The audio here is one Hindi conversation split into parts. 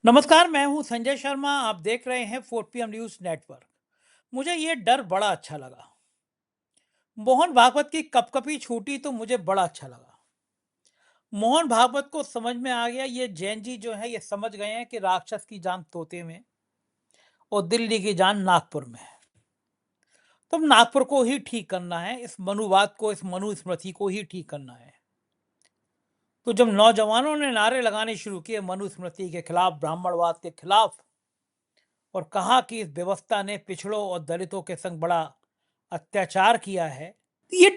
नमस्कार, मैं हूं संजय शर्मा। आप देख रहे हैं 4 PM न्यूज नेटवर्क। मुझे ये डर बड़ा अच्छा लगा। मोहन भागवत की कपकपी छूटी तो मुझे बड़ा अच्छा लगा। मोहन भागवत को समझ में आ गया, ये जैन जी जो है ये समझ गए हैं कि राक्षस की जान तोते में और दिल्ली की जान नागपुर में है। तो अब नागपुर को ही ठीक करना है, इस मनुवाद को, इस मनुस्मृति को ही ठीक करना है। तो जब नौजवानों ने नारे लगाने शुरू किए मनुस्मृति के खिलाफ, ब्राह्मणवाद के खिलाफ, और कहा कि इस व्यवस्था ने पिछड़ों और दलितों के संग बड़ा अत्याचार किया है, ये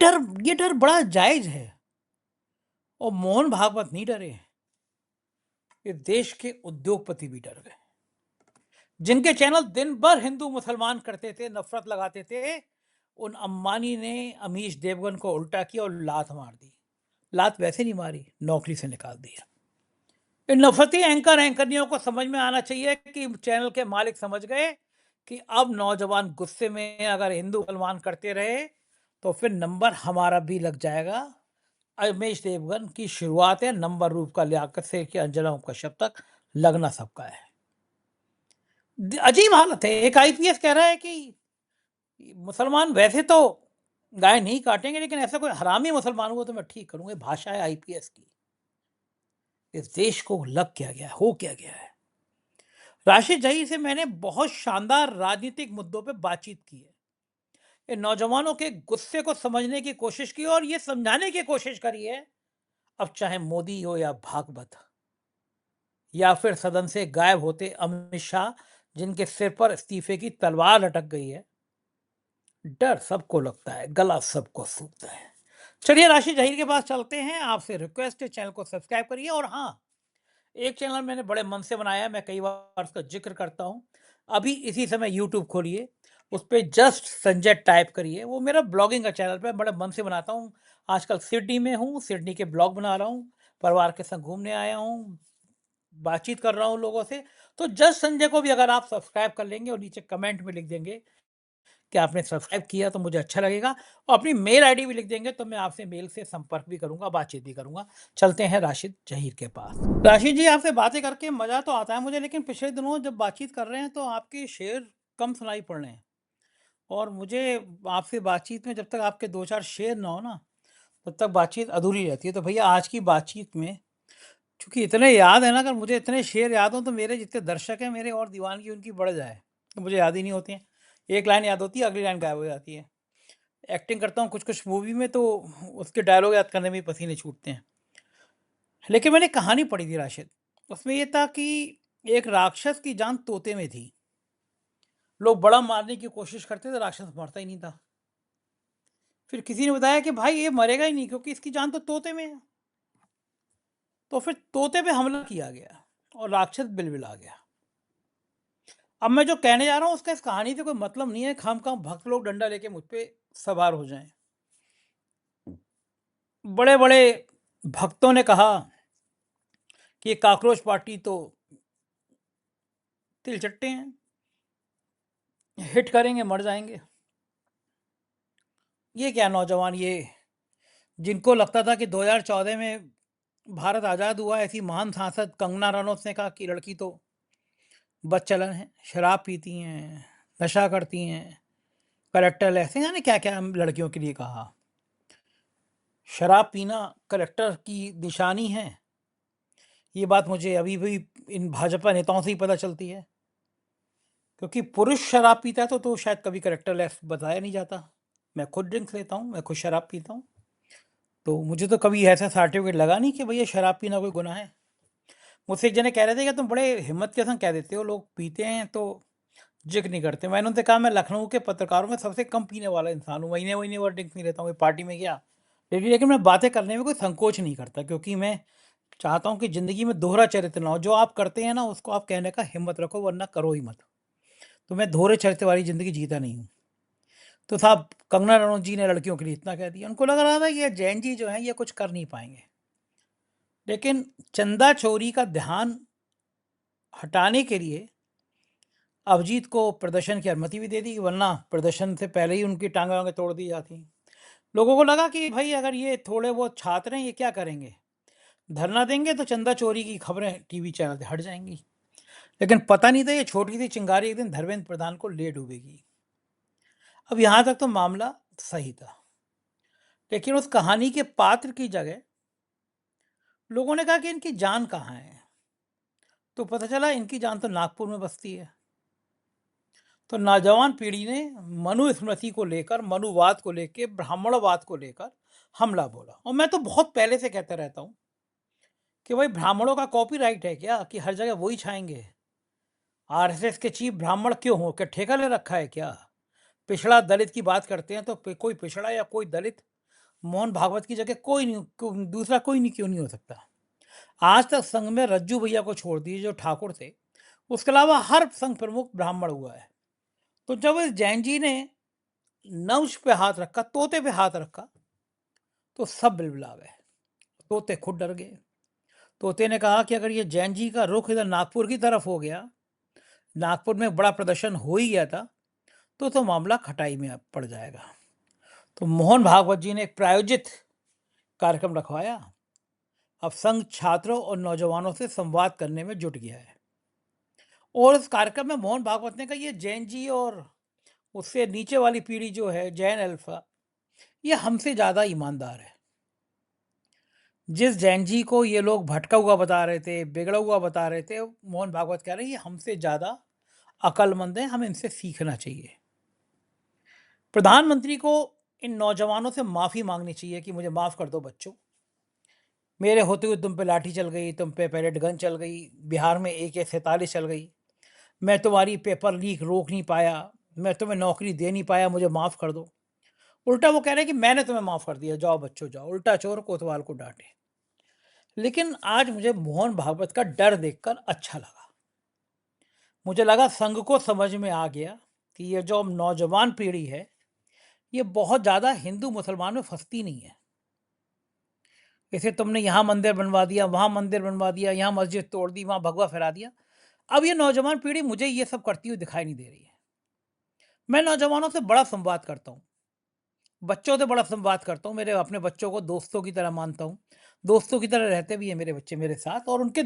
डर बड़ा जायज है। और मोहन भागवत नहीं डरे हैं, इस देश के उद्योगपति भी डर गए, जिनके चैनल दिन भर हिंदू मुसलमान करते थे, नफरत लगाते थे। उन अंबानी ने अमीश देवगन को उल्टा किया और लात मार दी। लात वैसे नहीं मारी, नौकरी से निकाल दिया। इन नफरती एंकरनियों को समझ में आना चाहिए कि चैनल के मालिक समझ गए कि अब नौजवान गुस्से में अगर हिंदू मुसलमान करते रहे तो फिर नंबर हमारा भी लग जाएगा। अवमेश देवगन की शुरुआत है, नंबर रूप का लियाकत से कि अंजना का शब तक लगना सबका है। अजीब हालत है। एक आईपीएस कह रहा है कि मुसलमान वैसे तो गाय नहीं काटेंगे, लेकिन ऐसा कोई हरामी मुसलमान हुआ तो मैं ठीक करूंगा। ये भाषा है आईपीएस की। इस देश को लग क्या गया, हो क्या गया है। राशिद जही से मैंने बहुत शानदार राजनीतिक मुद्दों पे बातचीत की है। ये नौजवानों के गुस्से को समझने की कोशिश की और ये समझाने की कोशिश करी है, अब चाहे मोदी हो या भागवत या फिर सदन से गायब होते अमित शाह, जिनके सिर पर इस्तीफे की तलवार लटक गई है। डर सबको लगता है, गला सबको सूखता है। चलिए राशिद जहीर के पास चलते हैं। आपसे रिक्वेस्ट है, चैनल को सब्सक्राइब करिए। और हाँ, एक चैनल मैंने बड़े मन से बनाया है, मैं कई बार उसका जिक्र करता हूँ। अभी इसी समय यूट्यूब खोलिए, उस पर जस्ट संजय टाइप करिए। वो मेरा ब्लॉगिंग का चैनल पे बड़े मन से बनाता हूँ। आजकल सिडनी में हूँ, सिडनी के ब्लॉग बना रहा हूँ, परिवार के संग घूमने आया हूँ, बातचीत कर रहा हूँ लोगों से। तो जस्ट संजय को भी अगर आप सब्सक्राइब कर लेंगे और नीचे कमेंट में लिख देंगे कि आपने सब्सक्राइब किया तो मुझे अच्छा लगेगा, और अपनी मेल आईडी भी लिख देंगे तो मैं आपसे मेल से संपर्क भी करूंगा, बातचीत भी करूंगा। चलते हैं राशिद जहीर के पास। राशिद जी, आपसे बातें करके मजा तो आता है मुझे, लेकिन पिछले दिनों जब बातचीत कर रहे हैं तो आपके शेर कम सुनाई पड़ रहे हैं। और मुझे आपसे बातचीत में जब तक आपके दो चार शेर ना हो ना, तब तक बातचीत अधूरी रहती है। तो भैया आज की बातचीत में चूंकि इतने याद है ना, अगर मुझे इतने शेर याद हो तो मेरे जितने दर्शक हैं मेरे और दीवानगी उनकी बढ़ जाए। तो मुझे याद ही नहीं होती हैं। एक लाइन याद होती है, अगली लाइन गायब हो जाती है। एक्टिंग करता हूँ कुछ कुछ मूवी में तो उसके डायलॉग याद करने में ही पसीने छूटते हैं। लेकिन मैंने कहानी पढ़ी थी राशिद, उसमें ये था कि एक राक्षस की जान तोते में थी। लोग बड़ा मारने की कोशिश करते थे, राक्षस मरता ही नहीं था। फिर किसी ने बताया कि भाई ये मरेगा ही नहीं क्योंकि इसकी जान तो तोते में है। तो फिर तोते पे हमला किया गया और राक्षस बिलबिला गया। अब मैं जो कहने जा रहा हूँ उसका इस कहानी से कोई मतलब नहीं है, खामखा भक्त लोग डंडा लेके मुझ पे सवार हो जाएं। बड़े बड़े भक्तों ने कहा कि ये कॉकरोच पार्टी तो तिलचट्टे हैं, हिट करेंगे मर जाएंगे। ये क्या नौजवान, ये जिनको लगता था कि 2014 में भारत आज़ाद हुआ, ऐसी महान सांसद कंगना रनौत ने कहा कि लड़की तो बदचलन है, शराब पीती हैं, नशा करती हैं, करेक्टर ऐसे, जाने क्या क्या लड़कियों के लिए कहा। शराब पीना करेक्टर की निशानी है, ये बात मुझे अभी भी इन भाजपा नेताओं से ही पता चलती है। क्योंकि पुरुष शराब पीता है तो शायद कभी करेक्टर लेस बताया नहीं जाता। मैं खुद ड्रिंक्स लेता हूँ, मैं खुद शराब पीता हूँ, तो मुझे तो कभी ऐसा सर्टिफिकेट लगा नहीं कि भैया शराब पीना कोई गुनाह है। मुझसे एक जने कह रहे थे कि तुम बड़े हिम्मत के संग कह देते हो, लोग पीते हैं तो जिक्र नहीं करते। मैंने उनसे कहा मैं लखनऊ के पत्रकारों में सबसे कम पीने वाला इंसान हूँ, महीने महीने और ड्रिंक्स नहीं लेता हूँ, पार्टी में गया। लेकिन मैं बातें करने में कोई संकोच नहीं करता, क्योंकि मैं चाहता हूँ कि ज़िंदगी में दोहरा चरित्र ना हो। जो आप करते हैं ना उसको आप कहने का हिम्मत रखो, वरना करो ही मत। तो मैं दोहरे चरित्र वाली ज़िंदगी जीता नहीं हूँ। तो साहब कंगना रनौत जी ने लड़कियों के लिए इतना कह दिया, उनको लग रहा था कि ये जैन जी जो हैं ये कुछ कर नहीं पाएंगे। लेकिन चंदा चोरी का ध्यान हटाने के लिए अभिजीत को प्रदर्शन की अनुमति भी दे दी, वरना प्रदर्शन से पहले ही उनकी टांगे वांगे तोड़ दी जाती। लोगों को लगा कि भाई अगर ये थोड़े बहुत छात्र हैं ये क्या करेंगे, धरना देंगे तो चंदा चोरी की खबरें टीवी चैनल से हट जाएंगी। लेकिन पता नहीं था ये छोटी सी चिंगारी एक दिन धर्मेंद्र प्रधान को ले डूबेगी। अब यहां तक तो मामला सही था, लेकिन उस कहानी के पात्र की जगह लोगों ने कहा कि इनकी जान कहाँ है, तो पता चला इनकी जान तो नागपुर में बसती है। तो नौजवान पीढ़ी ने मनुस्मृति को लेकर, मनुवाद को लेकर, ब्राह्मणवाद को लेकर हमला बोला। और मैं तो बहुत पहले से कहता रहता हूं कि भाई ब्राह्मणों का कॉपीराइट है क्या कि हर जगह वही छाएंगे? आरएसएस के चीफ ब्राह्मण क्यों हो? क्या ठेका ले रखा है क्या? पिछड़ा दलित की बात करते हैं तो कोई पिछड़ा या कोई दलित मोहन भागवत की जगह कोई नहीं, दूसरा कोई नहीं क्यों नहीं हो सकता? आज तक संघ में रज्जू भैया को छोड़ दिए जो ठाकुर थे, उसके अलावा हर संघ प्रमुख ब्राह्मण हुआ है। तो जब इस जैन जी ने नवश पे हाथ रखा, तोते पे हाथ रखा, तो सब बिलबिला गए। तोते खुद डर गए। तोते ने कहा कि अगर ये जैन जी का रुख इधर नागपुर की तरफ हो गया, नागपुर में बड़ा प्रदर्शन हो ही गया था, तो मामला खटाई में पड़ जाएगा। तो मोहन भागवत जी ने एक प्रायोजित कार्यक्रम रखवाया। अब संघ छात्रों और नौजवानों से संवाद करने में जुट गया है। और इस कार्यक्रम में मोहन भागवत ने कहा ये जैन जी और उससे नीचे वाली पीढ़ी जो है जैन अल्फा, ये हमसे ज़्यादा ईमानदार है। जिस जैन जी को ये लोग भटका हुआ बता रहे थे, बिगड़ा हुआ बता रहे थे, मोहन भागवत कह रहे हैं ये हमसे ज़्यादा अक्लमंद है, हमें इनसे सीखना चाहिए। प्रधानमंत्री को इन नौजवानों से माफ़ी मांगनी चाहिए कि मुझे माफ़ कर दो बच्चों, मेरे होते हुए तुम पे लाठी चल गई, तुम पे पैलेट गन चल गई, बिहार में AK-47 चल गई, मैं तुम्हारी पेपर लीक रोक नहीं पाया, मैं तुम्हें नौकरी दे नहीं पाया, मुझे माफ़ कर दो। उल्टा वो कह रहे हैं कि मैंने तुम्हें माफ़ कर दिया, जाओ बच्चों जाओ। उल्टा चोर कोतवाल को डांटे। लेकिन आज मुझे मोहन भागवत का डर देखकर अच्छा लगा। मुझे लगा संघ को समझ में आ गया कि ये जो नौजवान पीढ़ी है, ये बहुत ज़्यादा हिंदू मुसलमान में फंसती नहीं है। जैसे तुमने यहाँ मंदिर बनवा दिया, वहाँ मंदिर बनवा दिया, यहाँ मस्जिद तोड़ दी, वहाँ भगवा फहरा दिया। अब ये नौजवान पीढ़ी मुझे ये सब करती हुई दिखाई नहीं दे रही है। मैं नौजवानों से बड़ा संवाद करता हूँ, बच्चों से बड़ा संवाद करता हूँ, मेरे अपने बच्चों को दोस्तों की तरह मानता हूँ, दोस्तों की तरह रहते भी हैं मेरे बच्चे मेरे साथ, और उनके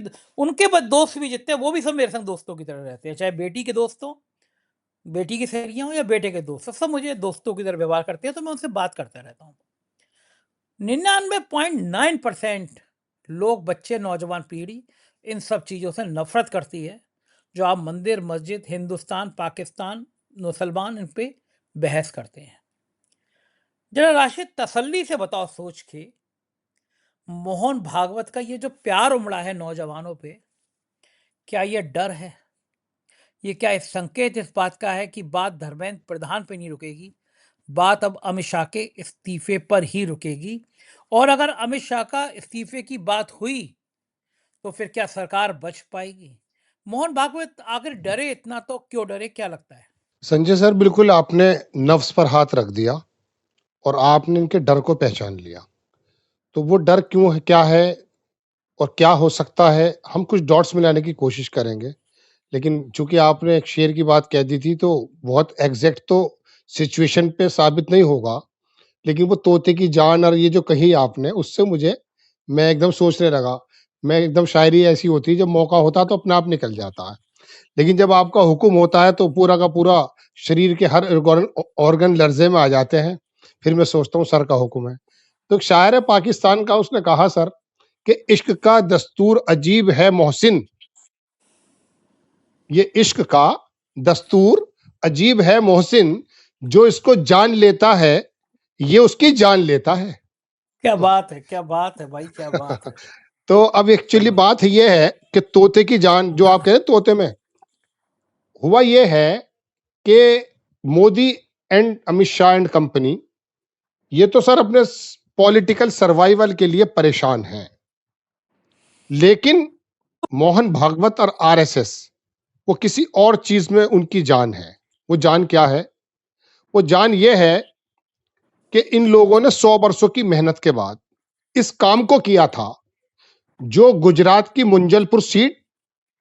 दोस्त भी जितने वो भी सब मेरे संग दोस्तों की तरह रहते हैं, चाहे बेटी के दोस्त हों, बेटी की सहेलियाँ हों या बेटे के दोस्त, सब मुझे दोस्तों की तरह व्यवहार करते हैं, तो मैं उनसे बात करता रहता हूँ। 99.9% लोग, बच्चे, नौजवान पीढ़ी इन सब चीज़ों से नफरत करती है जो आप मंदिर, मस्जिद, हिंदुस्तान, पाकिस्तान, मुसलमान इन पे बहस करते हैं। जरा राशिद तसल्ली से बताओ सोच के, मोहन भागवत का ये जो प्यार उमड़ा है नौजवानों पे, क्या ये डर है? ये क्या इस संकेत इस बात का है कि बात धर्मेंद्र प्रधान पे नहीं रुकेगी, बात अब अमित शाह के इस्तीफे पर ही रुकेगी? और अगर अमित शाह का इस्तीफे की बात हुई तो फिर क्या सरकार बच पाएगी? मोहन भागवत आखिर डरे इतना तो क्यों डरे, क्या लगता है? संजय सर, बिल्कुल आपने नफ्स पर हाथ रख दिया और आपने इनके डर को पहचान लिया। तो वो डर क्यों है, क्या है और क्या हो सकता है, हम कुछ डॉट्स मिलाने की कोशिश करेंगे। लेकिन चूंकि आपने एक शेर की बात कह दी थी तो बहुत एग्जैक्ट तो सिचुएशन पे साबित नहीं होगा, लेकिन वो तोते की जान और ये जो कही आपने, उससे मुझे मैं एकदम सोचने लगा। मैं एकदम, शायरी ऐसी होती है जब मौका होता है तो अपने आप निकल जाता है, लेकिन जब आपका हुक्म होता है तो पूरा का पूरा शरीर के हर ऑर्गन लर्जे में आ जाते हैं। फिर मैं सोचता हूँ सर का हुक्म है। तो एक शायर है पाकिस्तान का, उसने कहा सर कि इश्क का दस्तूर अजीब है मोहसिन, ये इश्क का दस्तूर अजीब है मोहसिन, जो इसको जान लेता है ये उसकी जान लेता है। क्या बात है, क्या बात है भाई, क्या बात है। तो अब एक्चुअली बात ये है कि तोते की जान, जो आप कह रहे तोते में, हुआ ये है कि Modi and Amit Shah and company, ये तो सर अपने पॉलिटिकल सर्वाइवल के लिए परेशान हैं, लेकिन मोहन भागवत और आरएसएस वो किसी और चीज में उनकी जान है। वो जान क्या है? वो जान ये है कि इन लोगों ने 100 वर्षों की मेहनत के बाद इस काम को किया था जो गुजरात की मुंजलपुर सीट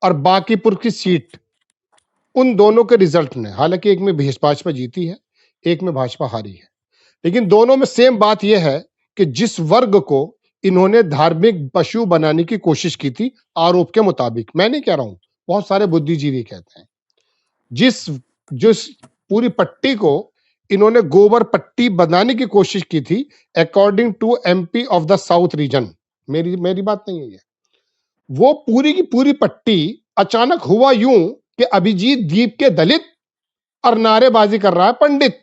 और बांकीपुर की सीट, उन दोनों के रिजल्ट ने, हालांकि एक में भाजपा जीती है, एक में भाजपा हारी है, लेकिन दोनों में सेम बात यह है कि जिस वर्ग को इन्होंने धार्मिक पशु बनाने की कोशिश की थी, आरोप के मुताबिक, मैं नहीं कह रहा हूं, बहुत सारे बुद्धिजीवी कहते हैं। जिस जिस पूरी पट्टी को इन्होंने गोबर पट्टी बनाने की कोशिश की थी, according to MP of the south region, मेरी मेरी बात नहीं है ये, वो पूरी की पूरी पट्टी अचानक हुआ यूं कि अभिजीत द्वीप के दलित और नारेबाजी कर रहा है पंडित।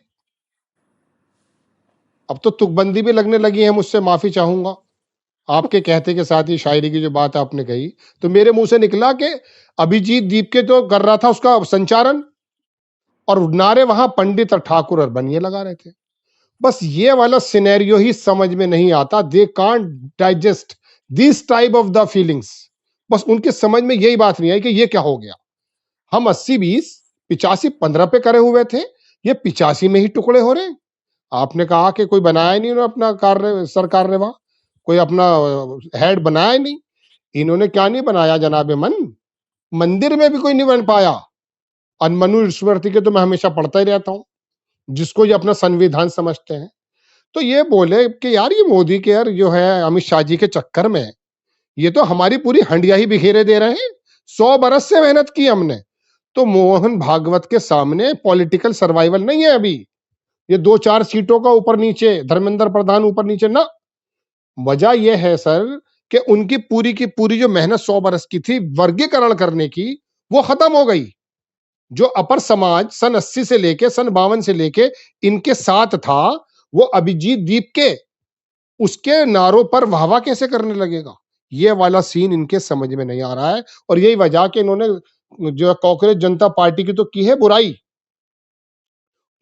अब तो तुकबंदी भी लगने लगी है, मुझसे माफी चाहूंगा। आपके कहते के साथ ही शायरी की जो बात आपने कही, तो मेरे मुंह से निकला कि अभिजीत द्वीप के तो कर रहा था उसका संचालन, और नारे वहां पंडित और ठाकुर और बनिए लगा रहे थे। बस ये वाला सिनेरियो ही समझ में नहीं आता। They can't digest this type of the feelings. बस उनके समझ में यही बात नहीं आई कि ये क्या हो गया। हम 80-20, 85-15 पे करे हुए थे, ये 85 में ही टुकड़े हो रहे हैं। आपने कहा कि कोई बनाया नहीं उन्होंने अपना कार्य, सरकार ने वहां कोई अपना हेड बनाया नहीं। इन्होंने क्या नहीं बनाया जनाबे मन, मंदिर में भी कोई नहीं बन पाया। अनमनु स्मृति के तो मैं हमेशा पढ़ता ही रहता हूं, जिसको ये अपना संविधान समझते हैं। तो ये बोले कि यार ये मोदी के यार जो है अमित शाह जी के चक्कर में ये तो हमारी पूरी हंडिया ही बिखेरे दे रहे हैं। 100 बरस से मेहनत की हमने। तो मोहन भागवत के सामने पॉलिटिकल सर्वाइवल नहीं है अभी। ये 2-4 सीटों का ऊपर नीचे, धर्मेंद्र प्रधान ऊपर नीचे ना। वजह यह है सर कि उनकी पूरी की पूरी जो मेहनत 100 बरस की थी वर्गीकरण करने की, वो खत्म हो गई। जो अपर समाज सन 80 से लेके सन 52 से लेके इनके साथ था, वो अभिजीत द्वीप के उसके नारों पर वाहवा कैसे करने लगेगा। ये वाला सीन इनके समझ में नहीं आ रहा है। और यही वजह कि इन्होंने जो कांग्रेस जनता पार्टी की तो की है बुराई,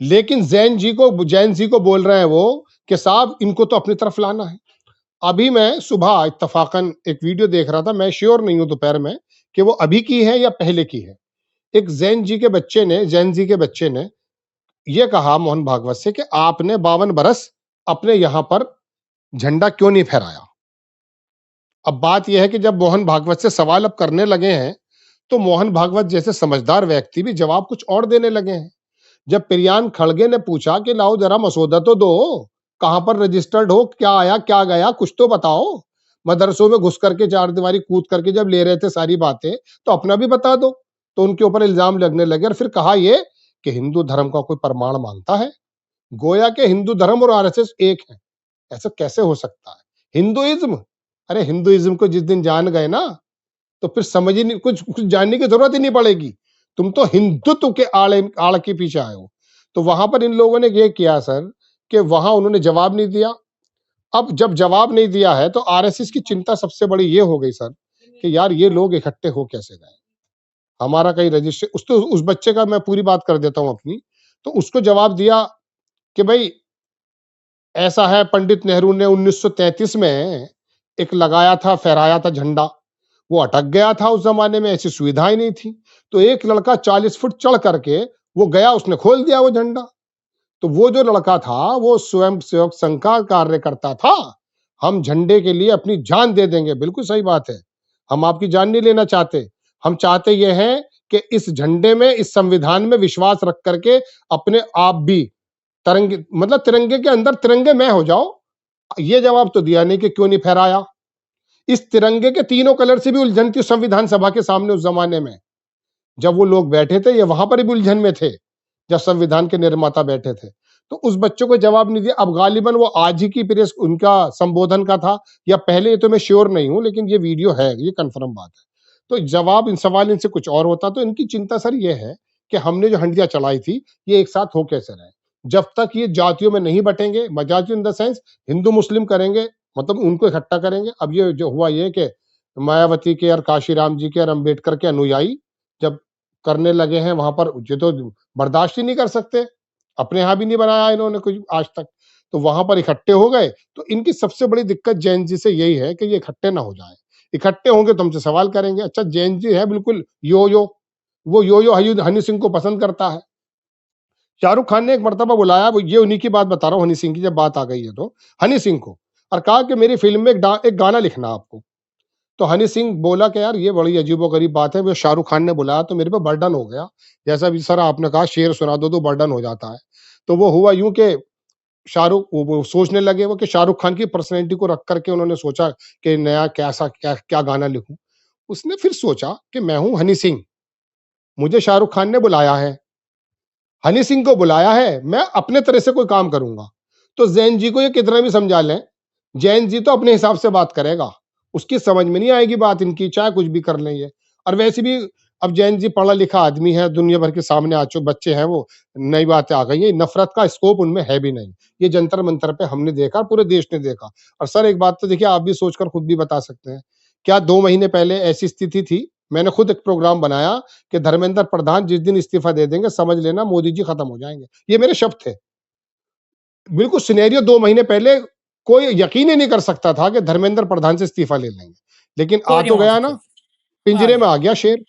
लेकिन जैन जी को बोल रहे हैं वो कि साहब इनको तो अपनी तरफ लाना है। अभी मैं सुबह इत्तफाकन एक वीडियो देख रहा था, मैं श्योर नहीं हूं दोपहर में कि वो अभी की है या पहले की है। एक जैन जी के बच्चे ने ये कहा मोहन भागवत से कि आपने 52 बरस अपने यहां पर झंडा क्यों नहीं फहराया। अब बात यह है कि जब मोहन भागवत से सवाल अब करने लगे हैं, तो मोहन भागवत जैसे समझदार व्यक्ति भी जवाब कुछ और देने लगे हैं। जब प्रियांक खड़गे ने पूछा कि लाओ जरा मसौदा तो दो, कहां पर रजिस्टर्ड हो, क्या आया क्या गया, कुछ तो बताओ। मदरसों में घुस करके चार दीवारी कूद करके जब ले रहे थे सारी बातें, तो अपना भी बता दो। तो उनके ऊपर इल्जाम लगने लगे और फिर कहा ये कि हिंदू धर्म का कोई प्रमाण मांगता है। गोया के हिंदू धर्म और आरएसएस एक है। ऐसा कैसे हो सकता है। हिंदुइज्म, अरे हिंदुइज्म को जिस दिन जान गए ना, तो फिर समझ ही नहीं, कुछ जानने की जरूरत ही नहीं पड़ेगी। तुम तो हिंदुत्व के आड़ के पीछे आए हो। तो वहां पर इन लोगों ने ये किया सर कि वहां उन्होंने जवाब नहीं दिया। अब जब जवाब नहीं दिया है तो आरएसएस की चिंता सबसे बड़ी ये हो गई सर कि यार ये लोग इकट्ठे हो कैसे गए। हमारा कहीं रजिस्टर उस बच्चे का मैं पूरी बात कर देता हूं अपनी। तो उसको जवाब दिया कि भाई ऐसा है, पंडित नेहरू ने 1933 में एक लगाया था, फहराया था झंडा, वो अटक गया था। उस जमाने में ऐसी सुविधाएं नहीं थी। तो एक लड़का 40 फुट चढ़ करके वो गया, उसने खोल दिया वो झंडा। तो वो जो लड़का था वो स्वयं सेवक संघ का कार्य करता था। हम झंडे के लिए अपनी जान दे देंगे। बिल्कुल सही बात है, हम आपकी जान नहीं लेना चाहते। हम चाहते ये हैं कि इस झंडे में, इस संविधान में विश्वास रख करके अपने आप भी तिरंगे, मतलब तिरंगे के अंदर तिरंगे में हो जाओ। ये जवाब तो दिया नहीं कि क्यों नहीं फहराया। इस तिरंगे के तीनों कलर से भी उलझन थी संविधान सभा के सामने उस जमाने में। जब वो लोग बैठे थे, ये वहां पर भी उलझन में थे जब संविधान के निर्माता बैठे थे। तो उस बच्चों को जवाब नहीं दिया। अब गालिबन वो आज ही की प्रेस उनका संबोधन का था या पहले, ये तो मैं श्योर नहीं हूं, लेकिन ये वीडियो है, ये कंफर्म बात है। तो जवाब इन सवाल इनसे कुछ और होता। तो इनकी चिंता सर ये है कि हमने जो हंडिया चलाई थी ये एक साथ हो कैसे रहे। जब तक ये जातियों में नहीं बटेंगे, जाति इन द सेंस हिंदू मुस्लिम करेंगे, मतलब उनको इकट्ठा करेंगे। अब ये जो हुआ ये कि मायावती के और काशीराम जी के और अम्बेडकर के अनुयायी जब करने लगे हैं वहां पर, ये तो बर्दाश्त ही नहीं कर सकते। अपने यहां भी नहीं बनाया इन्होंने कुछ आज तक। तो वहां पर इकट्ठे हो गए। तो इनकी सबसे बड़ी दिक्कत जैन जी से यही है कि ये इकट्ठे ना हो जाए। इकट्ठे होंगे तो हमसे सवाल करेंगे। अच्छा जैन जी है बिल्कुल वो यो हनी सिंह को पसंद करता है। शाहरुख खान ने एक मर्तबा बुलाया, वो ये उन्हीं की बात बता रहा हूँ, हनी सिंह की जब बात आ गई है तो, हनी सिंह को, और कहा कि मेरी फिल्म में एक गाना लिखना आपको। तो हनी सिंह बोला कि यार ये बड़ी अजीबोगरीब बात है, वो शाहरुख खान ने बुलाया तो मेरे पे बर्डन हो गया। जैसा भी सर आपने कहा शेर सुना दो तो बर्डन हो जाता है। तो वो हुआ यूं कि शाहरुख वो सोचने लगे वो कि शाहरुख खान की पर्सनैलिटी को रख करके उन्होंने सोचा कि नया कैसा क्या क्या गाना लिखूं। उसने फिर सोचा कि मैं हूं हनी सिंह, मुझे शाहरुख खान ने बुलाया है, हनी सिंह को बुलाया है, मैं अपने तरह से कोई काम करूंगा। तो जैन जी को ये कितना भी समझा लें, जैन जी तो अपने हिसाब से बात करेगा, उसकी समझ में नहीं आएगी बात इनकी, चाहे कुछ भी कर लें ये। और वैसे भी अब जैन जी पढ़ा लिखा आदमी है, दुनिया भर के सामने आ चुके बच्चे हैं, वो नई बातें आ गई है, नफरत का स्कोप उनमें है भी नहीं। ये जंतर मंतर पे हमने देखा, पूरे देश ने देखा। और सर एक बात तो देखिए, आप भी सोचकर खुद भी बता सकते हैं, क्या 2 महीने पहले ऐसी स्थिति थी, मैंने खुद एक प्रोग्राम बनाया कि धर्मेंद्र प्रधान जिस दिन इस्तीफा दे देंगे, समझ लेना मोदी जी खत्म हो जाएंगे। ये मेरे शब्द थे। बिल्कुल सिनेरियो 2 महीने पहले कोई यकीन ही नहीं कर सकता था कि धर्मेंद्र प्रधान से इस्तीफा ले लेंगे, लेकिन कोई आ नहीं तो मान गया सकते ना, थे। आ पिंजरे में गया। आ गया शेर,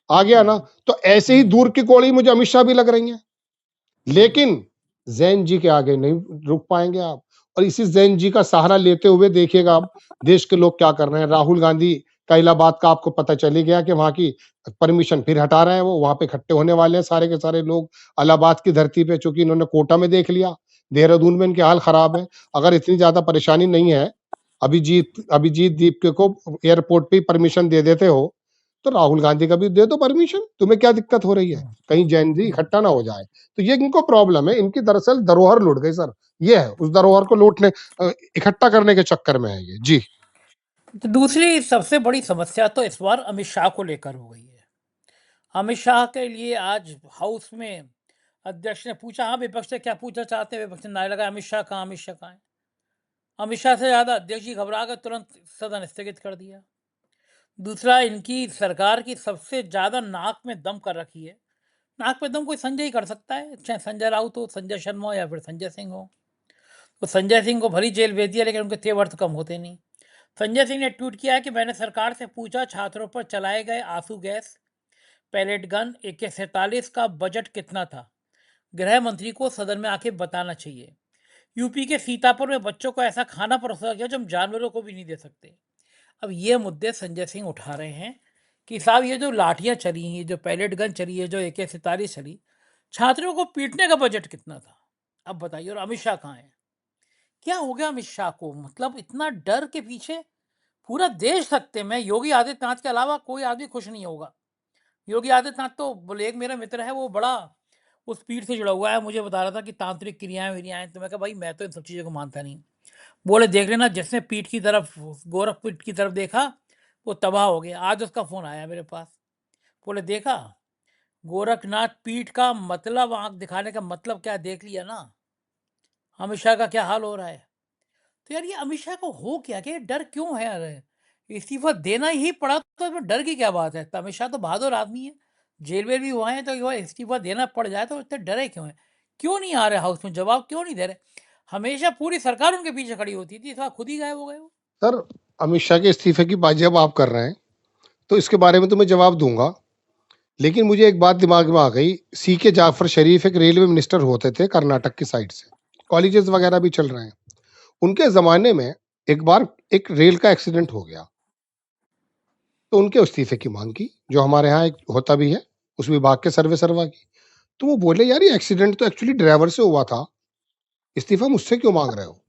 आ गया ना। तो ऐसे ही दूर की कौड़ी मुझे अमित शाह भी लग रही है, लेकिन जैन जी के आगे नहीं रुक पाएंगे आप। और इसी जैन जी का सहारा लेते हुए देखिएगा आप देश के लोग क्या कर रहे हैं। राहुल गांधी का इलाहाबाद का आपको पता चल ही गया कि वहां की परमिशन फिर हटा रहे हैं, वो वहां पे इकट्ठे होने वाले हैं सारे के सारे लोग इलाहाबाद की धरती पे, चूंकि इन्होंने कोटा में देख लिया, देहरादून में इनके हाल खराब है। अगर इतनी ज्यादा परेशानी नहीं है, अभिजीत दीप को एयरपोर्ट पे परमिशन दे देते हो, तो राहुल गांधी का भी दे दो परमिशन, तुम्हें क्या दिक्कत हो रही है, कहीं जैन जी इकट्ठा ना हो जाए। तो ये इनको प्रॉब्लम है, इनकी दरअसल धरोहर लूट गई सर, ये है उस धरोहर को लूटने इकट्ठा करने के चक्कर में है ये जी। तो दूसरी सबसे बड़ी समस्या तो इस बार अमित शाह को लेकर हो गई है। अमित शाह के लिए आज हाउस में अध्यक्ष ने पूछा, हाँ विपक्ष से क्या पूछना चाहते हैं, विपक्ष ने नारे लगाया अमित शाह कहाँ, अमित शाह कहाँ है। अमित शाह से ज्यादा अध्यक्ष जी घबरा कर तुरंत सदन स्थगित कर दिया। दूसरा, इनकी सरकार की सबसे ज्यादा नाक में दम कर रखी है। नाक में दम कोई संजय ही कर सकता है, चाहे संजय राउत हो, संजय शर्मा हो या फिर संजय सिंह हो। तो संजय सिंह को भली जेल भेज दिया, लेकिन उनके तेवर तो कम होते नहीं। संजय सिंह ने ट्वीट किया है कि मैंने सरकार से पूछा छात्रों पर चलाए गए आंसू गैस, पैलेट गन, AK-47 का बजट कितना था। गृह मंत्री को सदन में आके बताना चाहिए। यूपी के सीतापुर में बच्चों को ऐसा खाना परोसा गया जो हम जानवरों को भी नहीं दे सकते। अब ये मुद्दे संजय सिंह उठा रहे हैं कि साहब ये जो लाठियां चली, ये जो पैलेट गन चली है, जो AK-47 चली, छात्रों को पीटने का बजट कितना था। अब बताइए, और अमित शाह कहाँ है? क्या हो गया अमित शाह को? मतलब इतना डर के पीछे पूरा देश सत्ते में। योगी आदित्यनाथ के अलावा कोई आदमी खुश नहीं होगा। योगी आदित्यनाथ तो बोले, एक मेरा मित्र है वो बड़ा उस पीठ से जुड़ा हुआ है, मुझे बता रहा था कि तांत्रिक क्रियाएं विरियाएं, तो मैं कहा भाई मैं तो इन सब चीज़ों को मानता नहीं। बोले देख लेना, जिसने पीठ की तरफ, गोरख पीठ की तरफ देखा वो तबाह हो गया। आज उसका फोन आया मेरे पास, बोले देखा गोरखनाथ पीठ का मतलब, आंख दिखाने का मतलब क्या, देख लिया ना अमित शाह का क्या हाल हो रहा है। तो यार ये अमित शाह को हो क्या, कि डर क्यों है? अरे इस्तीफा देना ही पड़ा तो इसमें डर की क्या बात है? तो अमित शाह तो बहादुर आदमी है, जेल में भी हुआ है, तो ये इस्तीफा देना पड़ जाए तो इतने डरे क्यों है? क्यों नहीं आ रहे हाउस में, जवाब क्यों नहीं दे रहे? हमेशा पूरी सरकार उनके पीछे खड़ी होती थी, इस बार खुद ही गायब हो गए वो। सर अमित शाह के इस्तीफे की बात जब आप कर रहे हैं, तो इसके बारे में तो मैं जवाब दूंगा, लेकिन मुझे एक बात दिमाग में आ गई। CK जाफर शरीफ एक रेलवे मिनिस्टर होते थे कर्नाटक की साइड से, कॉलेजेस वगैरह भी चल रहे हैं। उनके जमाने में एक बार एक रेल का एक्सीडेंट हो गया, तो उनके इस्तीफे की मांग की, जो हमारे यहाँ एक होता भी है उस विभाग के सर्वे सर्वा की। तो वो बोले यार ये एक्सीडेंट तो एक्चुअली ड्राइवर से हुआ था, इस्तीफा मुझसे क्यों मांग रहे हो।